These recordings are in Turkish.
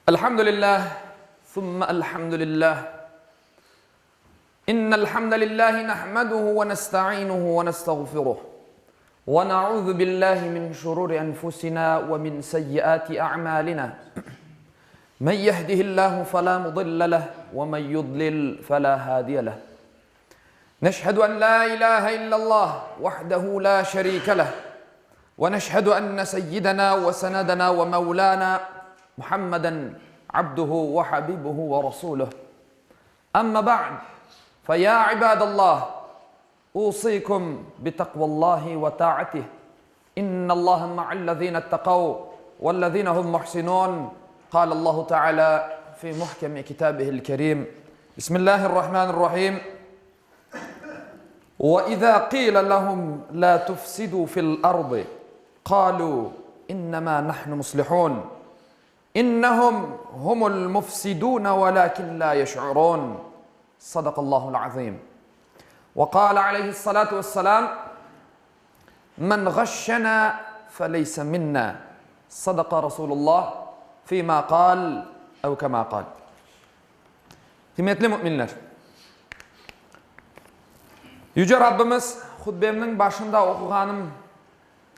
Elhamdülillah, thumma elhamdülillah. İnnel hamdelellahi nahmeduhu ve nesta'inuhu ve nestağfiruh. Ve na'udzu billahi min şururi enfusina ve min seyyiati a'malina. Men yehdihillahu fela mudille leh ve men yudlil fela hadiye leh. Neşhedü en la ilahe illallah vahdehu la şerike leh. Ve neşhedü enne seyyidena ve senedena ve mevlana Muhammeden abduhu ve habibuhu ve rasuluh. Amma ba'd. Feya ibadallah. Usikum bi takvallahi ve ta'atih. İnnallâhe ma'allezîne etteqav vellezîne hum muhsinûn. Kâlallahu Teala fi muhkemi kitabihil kerim. Bismillahirrahmanirrahim. وَإِذَا قِيلَ لَهُمْ لَا تُفْسِدُوا فِي الْأَرْضِ قَالُوا إِنَّمَا نَحْنُ مُصْلِحُونَ إِنَّهُمْ هُمُ الْمُفْسِدُونَ وَلَكِنْ لَا يَشْعُرُونَ صدق الله العظيم. وقال عليه الصلاة والسلام من غشنا فليس منا صدق رسول الله فيما قال أو كما قال. Kıymetli müminler, Yüce Rabbimiz hutbemnin başında okuğanım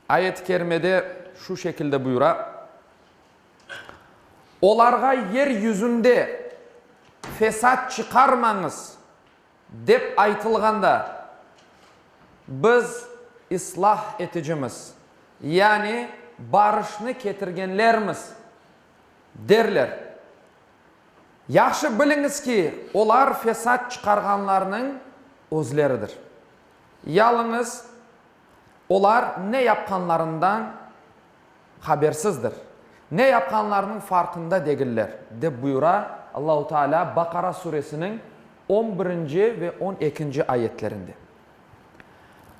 ayet-i kerimede şu şekilde buyura: Olarga yeryüzünde fesat çıkarmanız dep aytılganda biz ıslah eticimiz, yani barışını getirgenlerimiz derler. Yaxşı biliniz ki olar fesat çıkarganlarının özleridir. Yalnız olar ne yapkanlarından habersizdir. Ne yapkanlarının farkında değiller de buyura Allahu Teala Bakara suresinin 11. ve 12. ayetlerinde.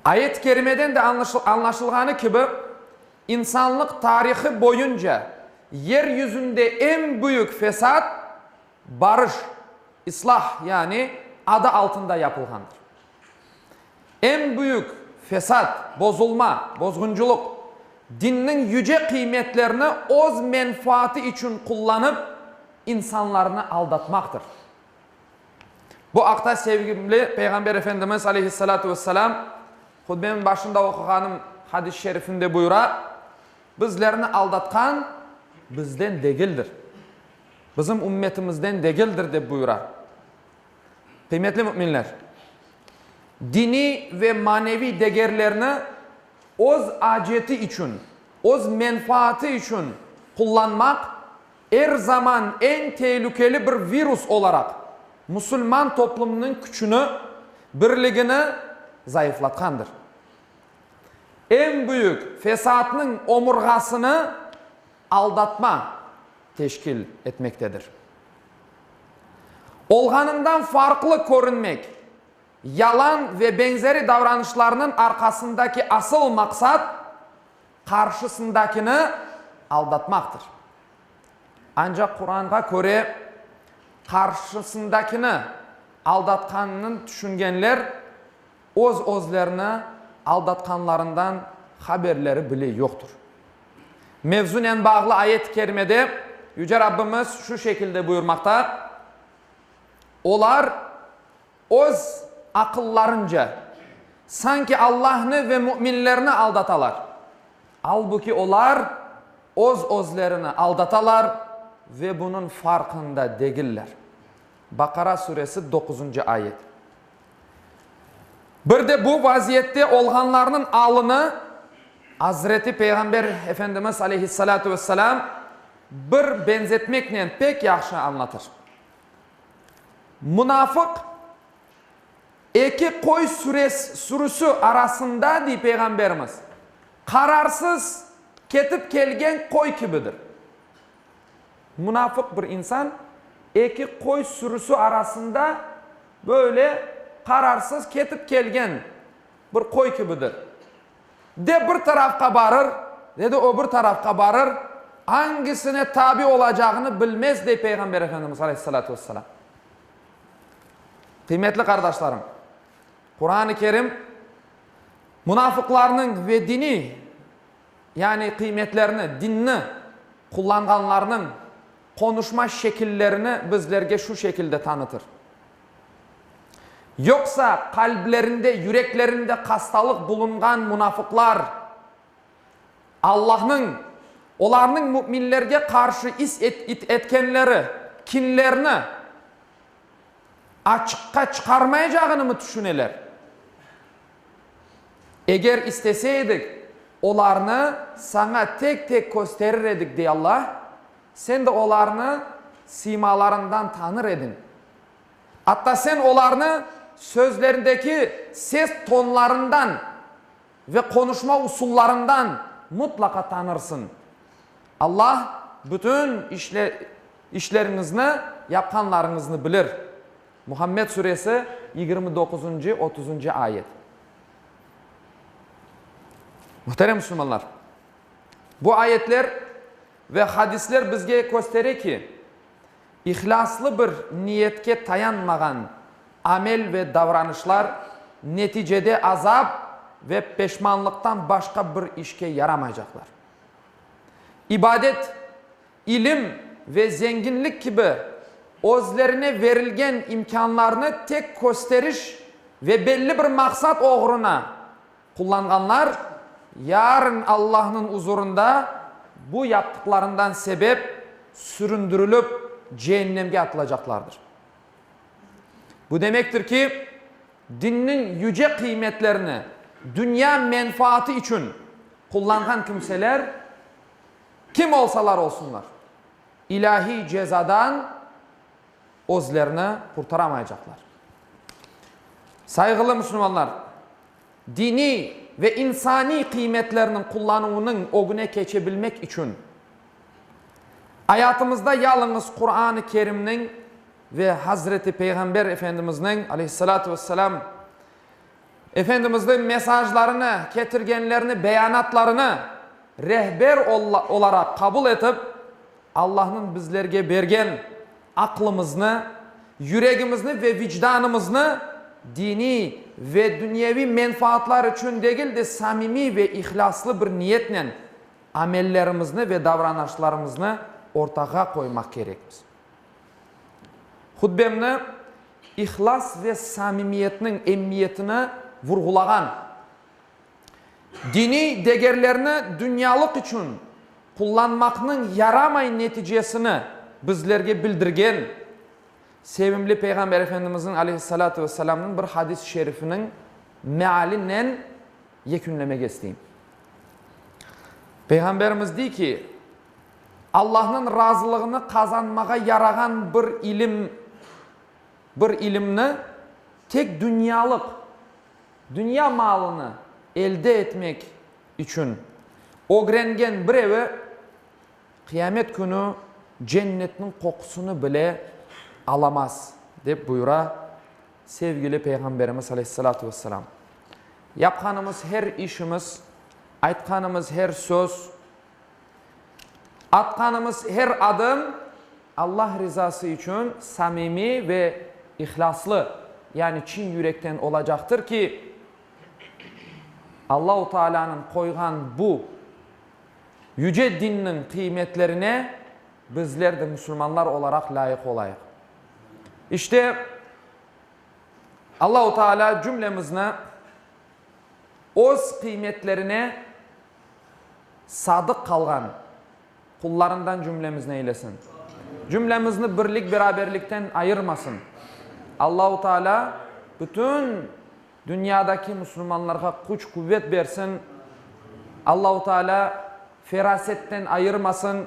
Ayet-i kerimeden de anlaşılganı gibi insanlık tarihi boyunca yeryüzünde en büyük fesat barış, ıslah yani adı altında yapılgandır. En büyük fesat, bozulma, bozgunculuk, dinin yüce kıymetlerini öz menfaati için kullanıp insanlarını aldatmaktır. Bu akta sevgili Peygamber Efendimiz Aleyhisselatü Vesselam hutbemin başında okuğanım hadis-i şerifinde buyura: bizlerini aldatkan bizden değildir. Bizim ümmetimizden değildir de buyura. Kıymetli müminler, dini ve manevi değerlerini öz aceti için, öz menfaati için kullanmak her zaman en tehlikeli bir virüs olarak Müslüman toplumunun gücünü, birliğini zayıflatkandır. En büyük fesatının omurgasını aldatma teşkil etmektedir. Olganından farklı görünmek, yalan ve benzeri davranışlarının arkasındaki asıl maksat karşısındakini aldatmaktır. Ancak Kur'an'a göre karşısındakini aldatkanını düşüngenler özlerini aldatkanlarından haberleri bile yoktur. Mevzunen bağlı ayet-i kerimede Yüce Rabbimiz şu şekilde buyurmakta: Olar öz akıllarınca sanki Allah'ını ve müminlerini aldatalar. Halbuki olar özlerini aldatalar ve bunun farkında değiller. Bakara suresi 9. ayet. Bir de bu vaziyette olganlarının alını Hazreti Peygamber Efendimiz Aleyhisselatü Vesselam bir benzetmekle pek yaxşı anlatır. Münafık iki koy sürüsü arasında diye Peygamberimiz kararsız ketip kelgen koy gibidir. Münafık bir insan iki koy sürüsü arasında böyle kararsız ketip kelgen bir koy gibidir. De bir tarafka barır, de öbür tarafka barır, hangisine tabi olacağını bilmez de Peygamber Efendimiz Aleyhisselatü Vesselam. Kıymetli kardeşlerim, Kur'an-ı Kerim münafıklarının ve dini yani kıymetlerini, dinini kullanganlarının konuşma şekillerini bizlerge şu şekilde tanıtır. Yoksa kalplerinde, yüreklerinde hastalık bulungan münafıklar Allah'ın onların müminlerge karşı etkenleri, kinlerini açıkka çıkarmayacağını mı düşüneler? Eğer isteseydik onlarını sana tek tek gösterir edik diye Allah, sen de onlarını simalarından tanır edin. Hatta sen onlarını sözlerindeki ses tonlarından ve konuşma usullarından mutlaka tanırsın. Allah bütün işlerinizni, yapkanlarınızı bilir. Muhammed suresi 29. 30. ayet. Muhterem Müslümanlar, bu ayetler ve hadisler bizge gösterir ki ihlaslı bir niyetke tayanmagan amel ve davranışlar neticede azap ve peşmanlıktan başka bir işe yaramayacaklar. İbadet, ilim ve zenginlik gibi özlerine verilgen imkanlarını tek gösteriş ve belli bir maksat uğruna kullanganlar yarın Allah'ın huzurunda bu yaptıklarından sebep süründürülüp cehennemge atılacaklardır. Bu demektir ki dinin yüce kıymetlerini dünya menfaati için kullanan kimseler kim olsalar olsunlar ilahi cezadan özlerini kurtaramayacaklar. Saygılı Müslümanlar, dini ve insani kıymetlerinin kullanımının ogune geçebilmek için hayatımızda yalnız Kur'an-ı Kerim'nin ve Hazreti Peygamber Efendimiz'in aleyhissalatü vesselam Efendimiz'in mesajlarını, getirgenlerini, beyanatlarını rehber olarak kabul edip Allah'ın bizlerge bergen aklımızını, yüreğimizni ve vicdanımızını dini ve dünyevi menfaatlar için değil de samimi ve ihlaslı bir niyetle amellerimizni ve davranışlarımızı ortağa koymak gerekir. Hutbemni ihlas ve samimiyetinin emniyetini vurgulagan, dini değerlerini dünyalık için kullanmakның yaramay neticesini bizlerge bildirgen sevimli Peygamber Efendimizin aleyhissalatu vesselam'ın bir hadis-i şerifinin mealinden yekünlemek isteyeyim. Peygamberimiz deyir ki Allah'ın razılığını kazanmağa yaragan bir ilimni tek dünyalık, dünya malını elde etmek için öğrengen bir evi kıyamet günü cennetin kokusunu bile alamaz deyip buyura sevgili Peygamberimiz aleyhissalatu vesselam. Yapkanımız her işimiz, aytkanımız her söz, atkanımız her adım Allah rızası için samimi ve ihlaslı, yani çin yürekten olacaktır ki Allah-u Teala'nın koygan bu yüce dinin kıymetlerine bizler de Müslümanlar olarak layık olayıq. İşte Allah-u Teala cümlemizne öz kıymetlerine sadık kalgan kullarından cümlemizne eylesin. Cümlemizni birlik beraberlikten ayırmasın. Allah-u Teala bütün dünyadaki Müslümanlara güç kuvvet versin. Allah-u Teala ferasetten ayırmasın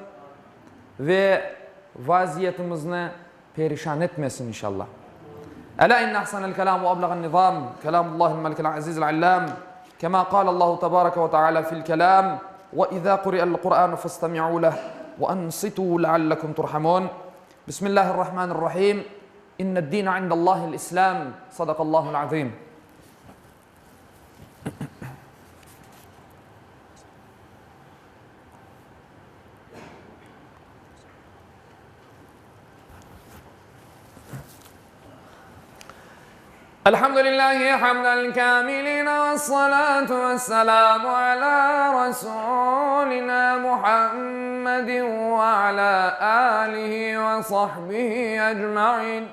ve vaziyetimizni perişan etmesin inşallah. Ela inne ahsanel kelam ve ablagan nizam kelamullahil melikil azizil allam kema kâle Allahu tebareke ve teala fil kelam ve izâ kuri'el Kur'an fastami'û leh ve ansitû leallekum turhamun. Bismillahirrahmanirrahim. İnned dîne indallâhil islam. Sadakallâhul azîm. الحمد لله حمد الكاملين والصلاة والسلام على رسولنا محمد وعلى آله وصحبه أجمعين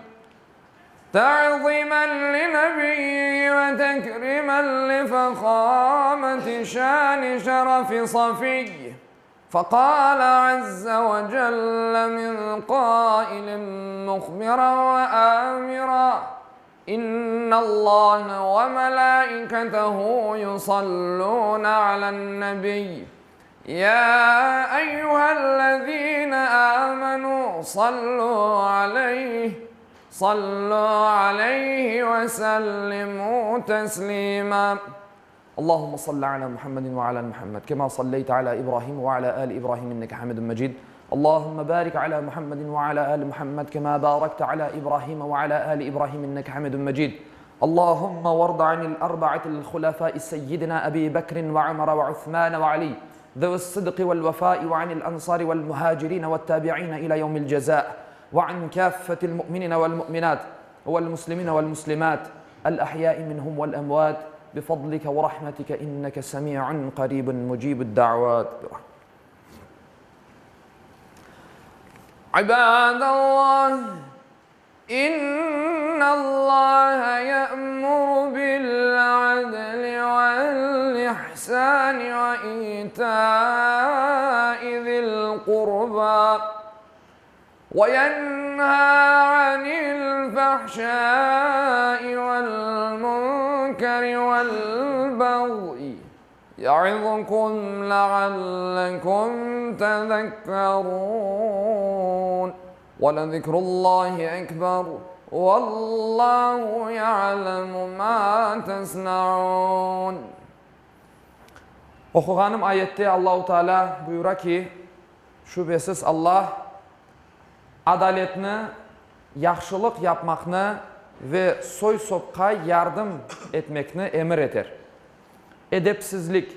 تعظيما لنبيه وتكريما لفخامة شان شرف صفيه فقال عز وجل من قائل مخبرا وآمرا إن الله وملائكته يصلون على النبي يا أيها الذين آمنوا صلوا عليه وسلموا تسليما اللهم صل على محمد وعلى آل محمد كما صليت على إبراهيم وعلى آل إبراهيم إنك حميد مجيد اللهم بارك على محمد وعلى آل محمد كما باركت على إبراهيم وعلى آل إبراهيم إنك حميد مجيد اللهم وارض عن الأربعة الخلفاء سيدنا أبي بكر وعمر وعثمان وعلي ذوي الصدق والوفاء وعن الأنصار والمهاجرين والتابعين إلى يوم الجزاء وعن كافة المؤمنين والمؤمنات والمسلمين والمسلمات الأحياء منهم والأموات بفضلك ورحمتك إنك سميع قريب مجيب الدعوات عباد الله إن الله يأمر بالعدل والإحسان وإيتاء ذي القربى وينهى عن الفحشاء والمنكر والبغي يعظكم لعلكم تذكرون ولذكر الله أكبر والله يعلم ما تصنعون. Okuğanım ayette Allahu Teala buyurar ki şüphesiz Allah adaletini, yaxşılık yapmakını ve soy sopqa yardım etmekini emir eder. Edepsizlik,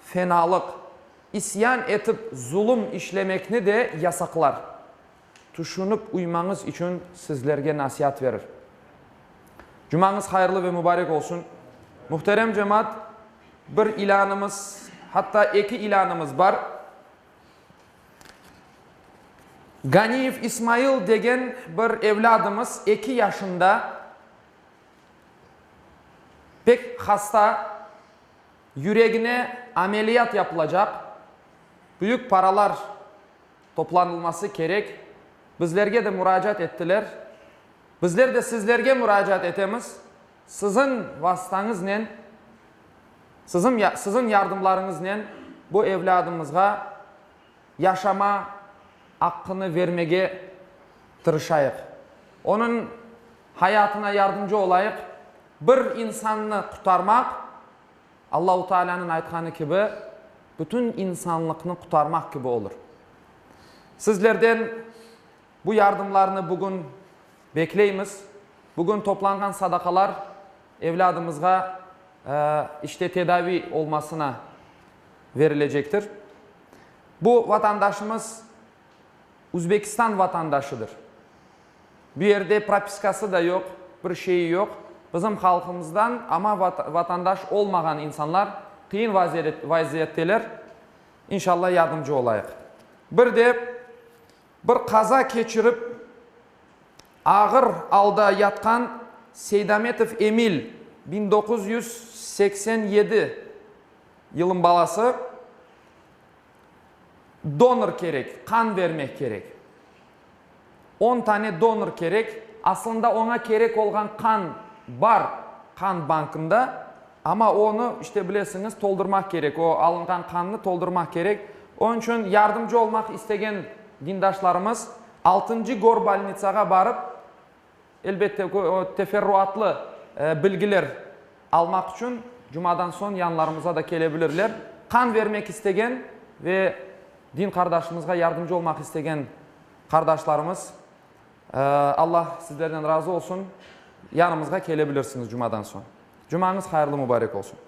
fenalık, isyan etip zulüm işlemekini de yasaklar. Düşünüp uymanız için sizlerge nasihat verir. Cumanız hayırlı ve mübarek olsun. Muhterem cemaat, bir ilanımız, hatta iki ilanımız var. Ganiyev İsmail degen bir evladımız 2 yaşında pek hasta, yüreğine ameliyat yapılacak. Büyük paralar toplanılması gerek. Bizlerge de müracaat ettiler. Bizler de sizlerge müracaat etemiz. Sizin vasıtanızla, sizin yardımlarınızla bu evladımızga yaşama hakkını vermeye tırışayıq. Onun hayatına yardımcı olayıq. Bir insanını kurtarmak, Allah-u Teala'nın aytkanı gibi, bütün insanlıkını kurtarmak gibi olur. Sizlerden bu yardımlarını bugün bekleyimiz. Bugün toplangan sadakalar evladımızga işte tedavi olmasına verilecektir. Bu vatandaşımız Uzbekistan vatandaşıdır. Bir yerde propiskası da yok, bir şeyi yok. Bizim halkımızdan ama vatandaş olmayan insanlar kıyın vaziyetteler. İnşallah yardımcı olayıq. Bir de bir kaza geçirip ağır alda yatkan Seydametov Emil 1987 yılın balası donor gerek, kan vermek gerek. 10 tane donor gerek. Aslında ona gerek olan kan var kan bankında ama onu işte bilesiniz doldurmak gerek. O alıngan kanını doldurmak gerek. Onun için yardımcı olmak isteyen dindaşlarımız 6. Gorbalnitsaga barıp elbette o teferruatlı bilgiler almak için Cuma'dan son yanlarımıza da gelebilirler. Kan vermek isteyen ve din kardeşimizge yardımcı olmak isteyen kardeşlerimiz Allah sizlerden razı olsun. Yanımızga gelebilirsiniz Cuma'dan son. Cumanız hayırlı mübarek olsun.